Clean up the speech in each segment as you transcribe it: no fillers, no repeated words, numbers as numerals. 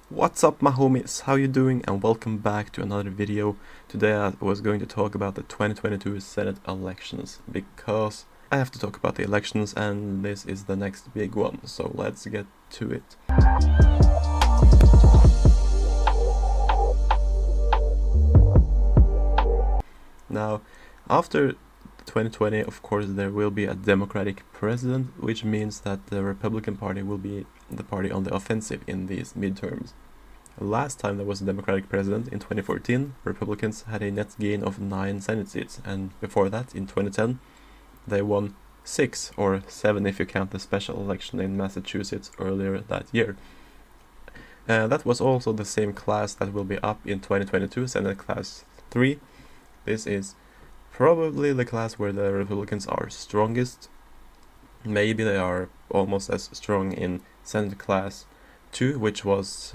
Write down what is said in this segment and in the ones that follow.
What's up, my homies? How you doing? And welcome back to another video. Today I was going to talk about the 2022 Senate elections because I have to talk about the elections and this is the next big one, so let's get to it. Now, after 2020, of course, there will be a Democratic president, which means that the Republican Party will be the party on the offensive in these midterms. Last time there was a Democratic president, in 2014, Republicans had a net gain of 9 Senate seats, and before that, in 2010, they won 6, or 7 if you count the special election in Massachusetts earlier that year. That was also the same class that will be up in 2022, Senate Class 3. This is probably the class where the Republicans are strongest. Maybe they are almost as strong in Senate Class 2, which was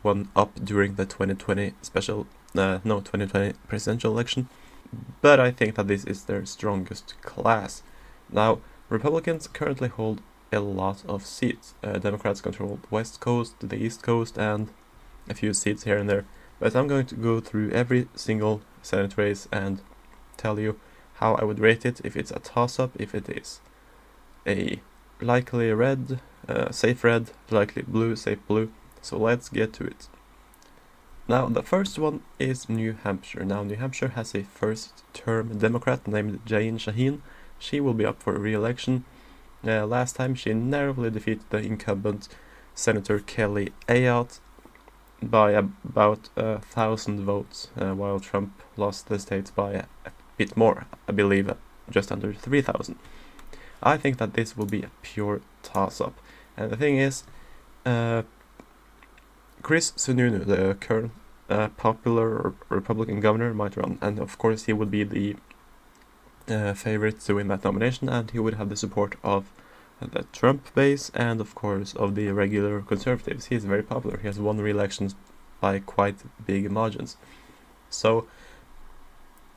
one up during the 2020 2020 presidential election. But I think that this is their strongest class. Now, Republicans currently hold a lot of seats. Democrats control the West Coast, the East Coast, and a few seats here and there. But I'm going to go through every single Senate race and tell you how I would rate it, if it's a toss-up, if it is a likely red, safe red, likely blue, safe blue. So let's get to it. Now, the first one is New Hampshire. Now, New Hampshire has a first-term Democrat named Jane Shaheen. She will be up for re-election. Last time, she narrowly defeated the incumbent Senator Kelly Ayotte by about 1,000 votes, while Trump lost the state by a bit more, I believe just under 3,000. I think that this will be a pure toss-up. And the thing is, Chris Sununu, the current popular Republican governor, might run, and of course he would be the favorite to win that nomination, and he would have the support of the Trump base and of course of the regular conservatives. He is very popular. He has won re-elections by quite big margins. So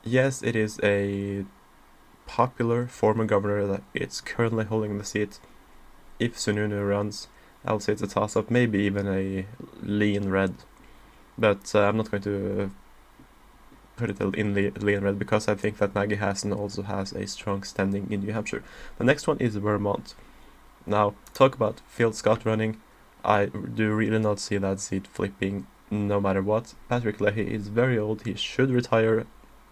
yes, it is a popular former governor that is currently holding the seat. If Sununu runs, I'll say it's a toss-up, maybe even a lean red. But I'm not going to put it in the lean red because I think that Maggie Hassan also has a strong standing in New Hampshire. The next one is Vermont. Now, talk about Phil Scott running. I do really not see that seat flipping no matter what. Patrick Leahy is very old. He should retire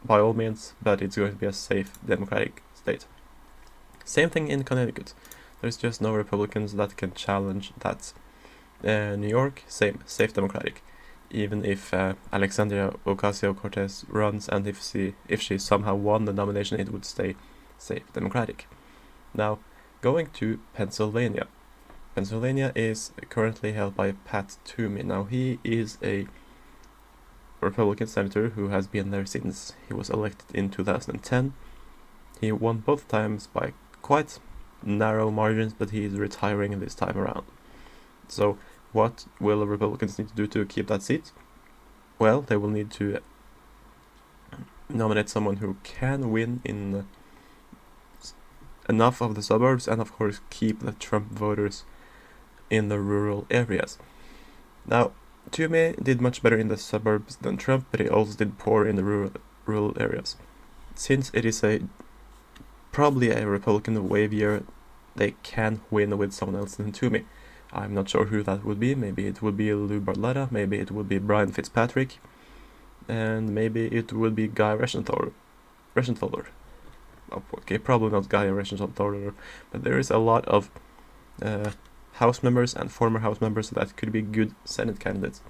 by all means, but it's going to be a safe Democratic state. Same thing in Connecticut. There's just no Republicans that can challenge that. New York, same, safe Democratic. Even if Alexandria Ocasio-Cortez runs and if she somehow won the nomination, it would stay safe Democratic. Now, going to Pennsylvania. Pennsylvania is currently held by Pat Toomey. Now, he is a Republican senator who has been there since he was elected in 2010. He won both times by quite narrow margins, but he is retiring this time around. So what will the Republicans need to do to keep that seat? Well, they will need to nominate someone who can win in enough of the suburbs and of course keep the Trump voters in the rural areas. Now, Toomey did much better in the suburbs than Trump, but he also did poor in the rural areas. Since it is probably a Republican wave year, they can win with someone else than Toomey. I'm not sure who that would be. Maybe it would be Lou Barletta, maybe it would be Brian Fitzpatrick, and maybe it would be Guy Reschenthaler. Okay, probably not Guy Reschenthaler, but there is a lot of House members and former House members that could be good Senate candidates.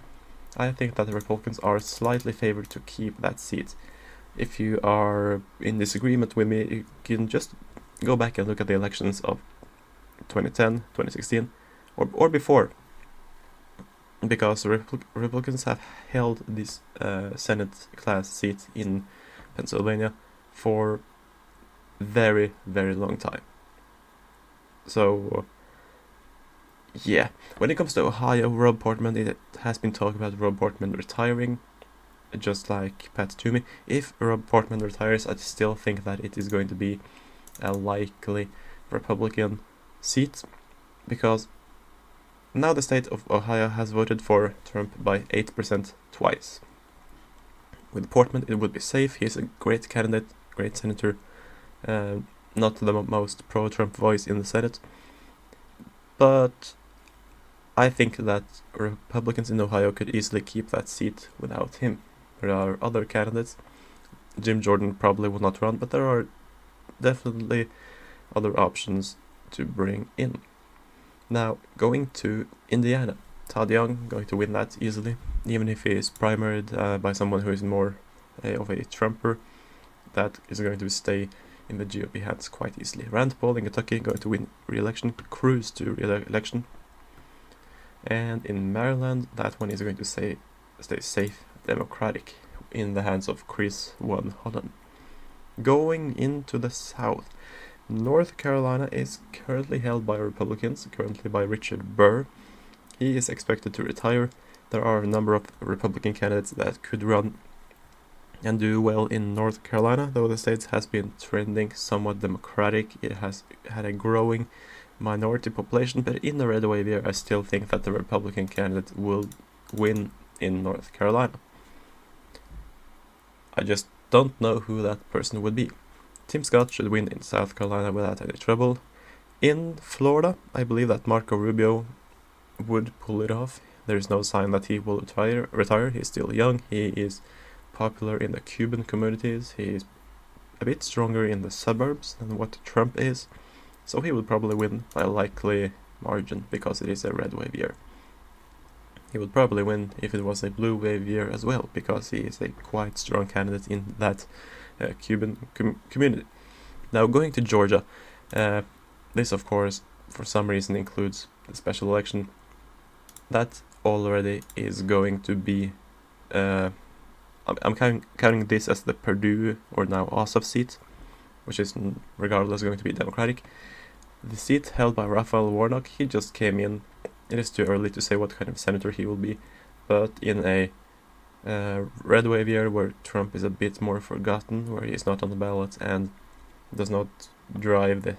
I think that the Republicans are slightly favored to keep that seat. If you are in disagreement with me, you can just go back and look at the elections of 2010, 2016, or before, because Republicans have held this Senate class seat in Pennsylvania for very, very long time. So yeah, when it comes to Ohio, Rob Portman, it has been talked about Rob Portman retiring, just like Pat Toomey. If Rob Portman retires, I still think that it is going to be a likely Republican seat, because Now the state of Ohio has voted for Trump by 8% twice. With Portman, it would be safe. He's a great candidate, great senator, not the most pro-Trump voice in the Senate. But I think that Republicans in Ohio could easily keep that seat without him. There are other candidates. Jim Jordan probably will not run, but there are definitely other options to bring in. Now, going to Indiana. Todd Young going to win that easily, even if he is primaried by someone who is more of a Trumper. That is going to stay in the GOP hands quite easily. Rand Paul in Kentucky going to win re-election, cruise to re-election. And in Maryland, that one is going to stay safe, Democratic, in the hands of Chris Van Hollen. Going into the South, North Carolina is currently held by Republicans, currently by Richard Burr. He is expected to retire. There are a number of Republican candidates that could run and do well in North Carolina, though the state has been trending somewhat Democratic. It has had a growing minority population, but in the red wave year, I still think that the Republican candidate will win in North Carolina. I just don't know who that person would be. Tim Scott should win in South Carolina without any trouble. In Florida, I believe that Marco Rubio would pull it off. There is no sign that he will retire. He's still young. He is popular in the Cuban communities. He is a bit stronger in the suburbs than what Trump is. So he would probably win by a likely margin because it is a red wave year. He would probably win if it was a blue wave year as well, because he is a quite strong candidate in that Cuban community. Now going to Georgia, this of course for some reason includes the special election. That already is going to be, I'm counting this as the Purdue or now Ossoff seat, which is regardless going to be Democratic. The seat held by Raphael Warnock, he just came in. It is too early to say what kind of senator he will be, but in a red wave year where Trump is a bit more forgotten, where he is not on the ballot and does not drive the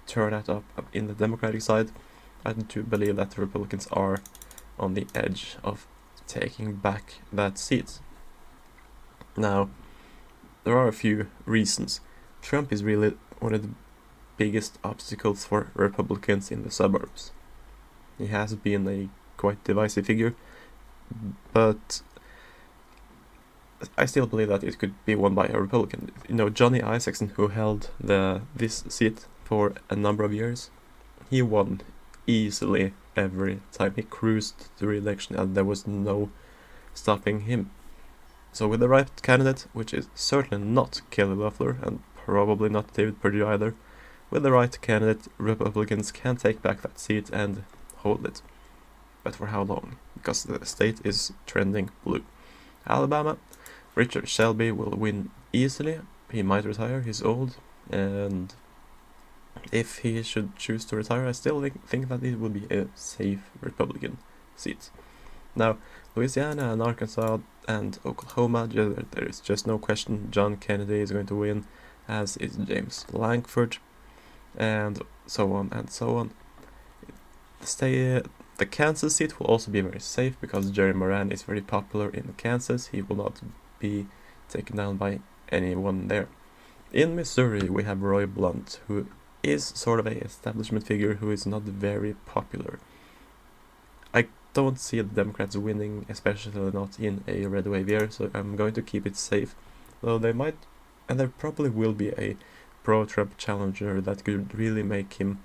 turnout up in the Democratic side, I do believe that the Republicans are on the edge of taking back that seat. Now, there are a few reasons. Trump is really one of the biggest obstacles for Republicans in the suburbs. He has been a quite divisive figure, but I still believe that it could be won by a Republican. You know, Johnny Isakson, who held this seat for a number of years, he won easily every time. He cruised to re-election and there was no stopping him. So with the right candidate, which is certainly not Kelly Loeffler and probably not David Perdue either, with the right candidate, Republicans can take back that seat and hold it. But for how long? Because the state is trending blue. Alabama, Richard Shelby will win easily. He might retire, he's old, and if he should choose to retire, I still think that it would be a safe Republican seat. Now, Louisiana and Arkansas and Oklahoma, there is just no question John Kennedy is going to win, as is James Lankford, and so on and so on. The Kansas seat will also be very safe because Jerry Moran is very popular in Kansas. He will not be taken down by anyone there. In Missouri, we have Roy Blunt, who is sort of a establishment figure who is not very popular. I don't see the Democrats winning, especially not in a red wave year, so I'm going to keep it safe. Though they might, and there probably will be a pro-Trump challenger that could really make him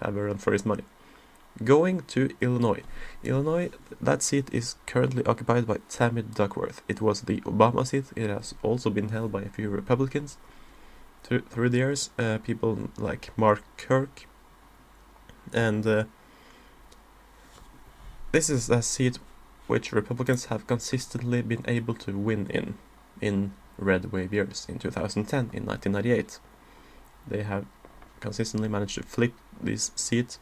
have a run for his money. Going to Illinois. Illinois, that seat is currently occupied by Tammy Duckworth. It was the Obama seat. It has also been held by a few Republicans through the years. People like Mark Kirk. And this is a seat which Republicans have consistently been able to win in red wave years. In 2010, in 1998. They have consistently managed to flip this seat.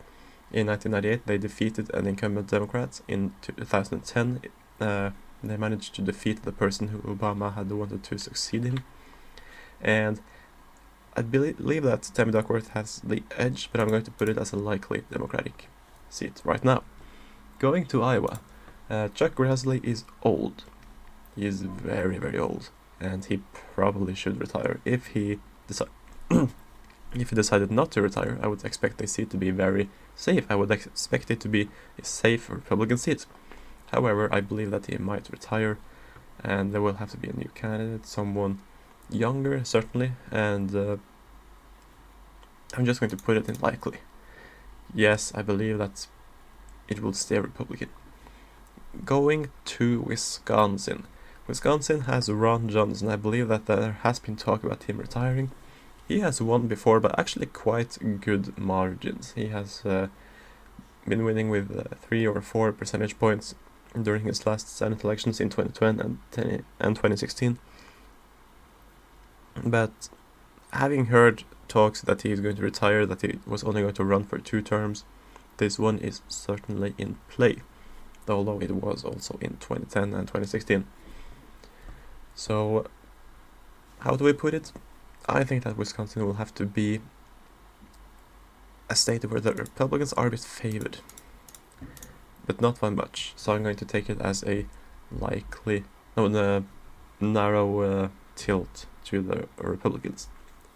In 1998, they defeated an incumbent Democrat. In 2010, they managed to defeat the person who Obama had wanted to succeed him. And I believe that Tammy Duckworth has the edge, but I'm going to put it as a likely Democratic seat right now. Going to Iowa, Chuck Grassley is old. He is very, very old, and he probably should retire. If he decided not to retire, I would expect the seat to be very safe. I would expect it to be a safe Republican seat. However, I believe that he might retire, and there will have to be a new candidate, someone younger, certainly, and I'm just going to put it in likely. Yes, I believe that it will stay Republican. Going to Wisconsin. Wisconsin has Ron Johnson. I believe that there has been talk about him retiring. He has won before, but actually quite good margins. He has been winning with 3 or 4 percentage points during his last Senate elections in 2020 and 2016. But having heard talks that he is going to retire, that he was only going to run for 2 terms, this one is certainly in play, although it was also in 2010 and 2016. So, how do we put it? I think that Wisconsin will have to be a state where the Republicans are a bit favored, but not by much. So I'm going to take it as a narrow tilt to the Republicans.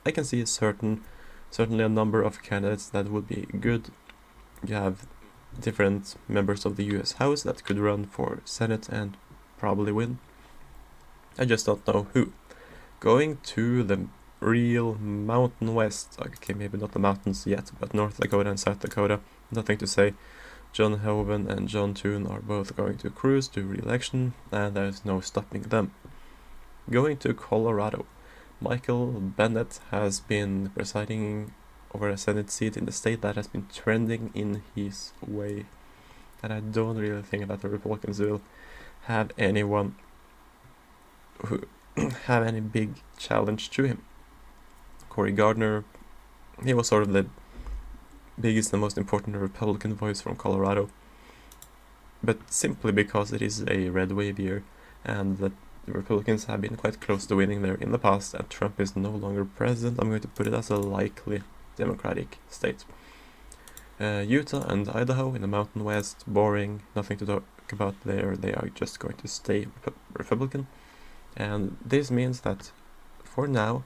I can see certainly a number of candidates that would be good. You have different members of the US House that could run for Senate and probably win. I just don't know who. Going to the real Mountain West, okay, maybe not the mountains yet, but North Dakota and South Dakota, nothing to say. John Hoeven and John Thune are both going to cruise to re-election, and there's no stopping them. Going to Colorado, Michael Bennet has been presiding over a Senate seat in the state that has been trending in his way, and I don't really think that the Republicans will have anyone who have any big challenge to him. Cory Gardner, he was sort of the biggest and most important Republican voice from Colorado, but simply because it is a red wave year and that the Republicans have been quite close to winning there in the past and Trump is no longer president, I'm going to put it as a likely Democratic state. Utah and Idaho in the Mountain West, boring, nothing to talk about there, they are just going to stay Republican. And this means that, for now,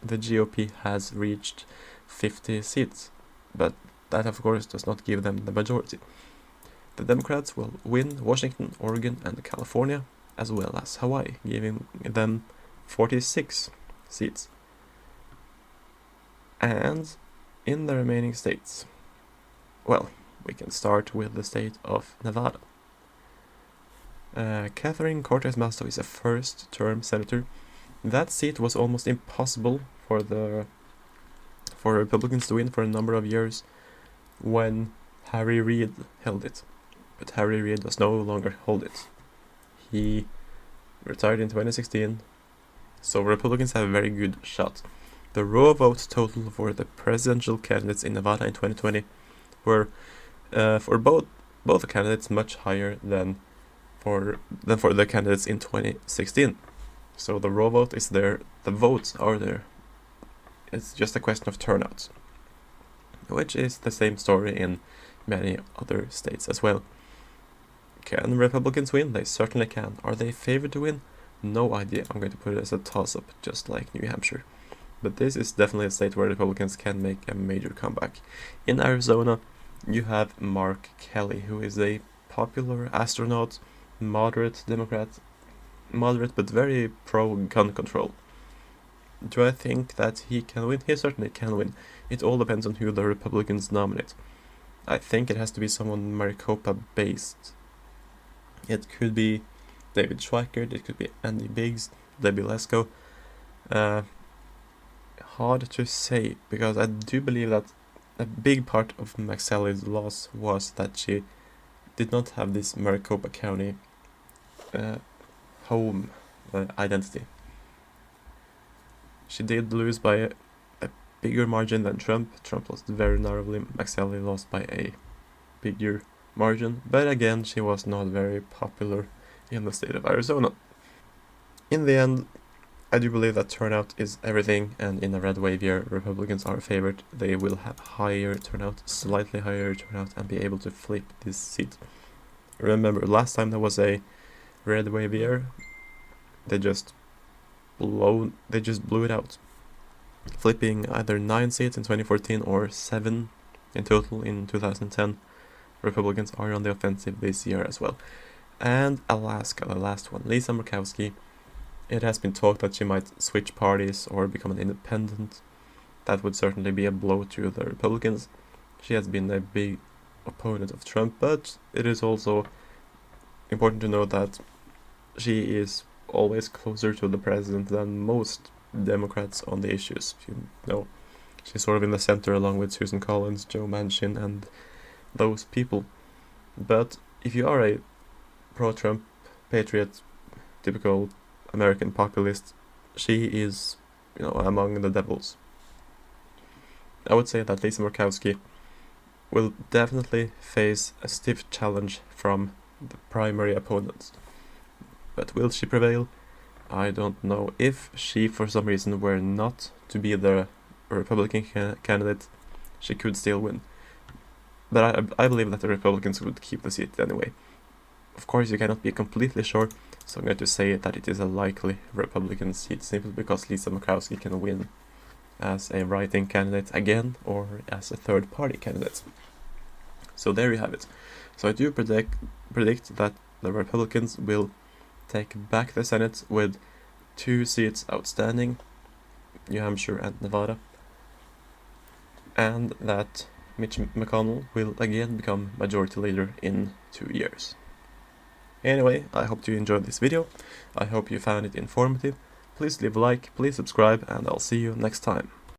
the GOP has reached 50 seats, but that of course does not give them the majority. The Democrats will win Washington, Oregon and California, as well as Hawaii, giving them 46 seats. And in the remaining states, well, we can start with the state of Nevada. Catherine Cortez Masto is a first-term senator. That seat was almost impossible for Republicans to win for a number of years when Harry Reid held it. But Harry Reid does no longer hold it. He retired in 2016, so Republicans have a very good shot. The raw vote total for the presidential candidates in Nevada in 2020 were, for both candidates, much higher than for the candidates in 2016. So the raw vote is there, the votes are there. It's just a question of turnout, which is the same story in many other states as well. Can Republicans win? They certainly can. Are they favored to win? No idea. I'm going to put it as a toss-up, just like New Hampshire. But this is definitely a state where Republicans can make a major comeback. In Arizona, you have Mark Kelly, who is a popular astronaut, moderate Democrat, moderate but very pro-gun control. Do I think that he can win? He certainly can win. It all depends on who the Republicans nominate. I think it has to be someone Maricopa-based. It could be David Schweikert, it could be Andy Biggs, Debbie Lesko. Hard to say, because I do believe that a big part of McSally's loss was that she did not have this Maricopa County home identity. She did lose by a bigger margin than Trump. Trump lost very narrowly. McSally lost by a bigger margin. But again, she was not very popular in the state of Arizona. In the end, I do believe that turnout is everything, and in a red wave year, Republicans are favored. They will have higher turnout, slightly higher turnout, and be able to flip this seat. Remember, last time there was a red wave year, they just blew it out, flipping either 9 seats in 2014 or 7 in total in 2010. Republicans are on the offensive this year as well. And Alaska, the last one, Lisa Murkowski. It has been talked that she might switch parties or become an independent. That would certainly be a blow to the Republicans. She has been a big opponent of Trump, but it is also important to know that she is always closer to the president than most Democrats on the issues. You know, she's sort of in the center along with Susan Collins, Joe Manchin, and those people. But if you are a pro-Trump patriot, typical American populist, she is, among the devils. I would say that Lisa Murkowski will definitely face a stiff challenge from the primary opponents. But will she prevail? I don't know. If she, for some reason, were not to be the Republican candidate, she could still win. But I believe that the Republicans would keep the seat anyway. Of course, you cannot be completely sure, so I'm going to say that it is a likely Republican seat simply because Lisa Murkowski can win as a writing candidate again or as a third-party candidate. So there you have it. So I do predict that the Republicans will take back the Senate with 2 seats outstanding, New Hampshire and Nevada, and that Mitch McConnell will again become majority leader in 2 years. Anyway, I hope you enjoyed this video. I hope you found it informative. Please leave a like, please subscribe, and I'll see you next time.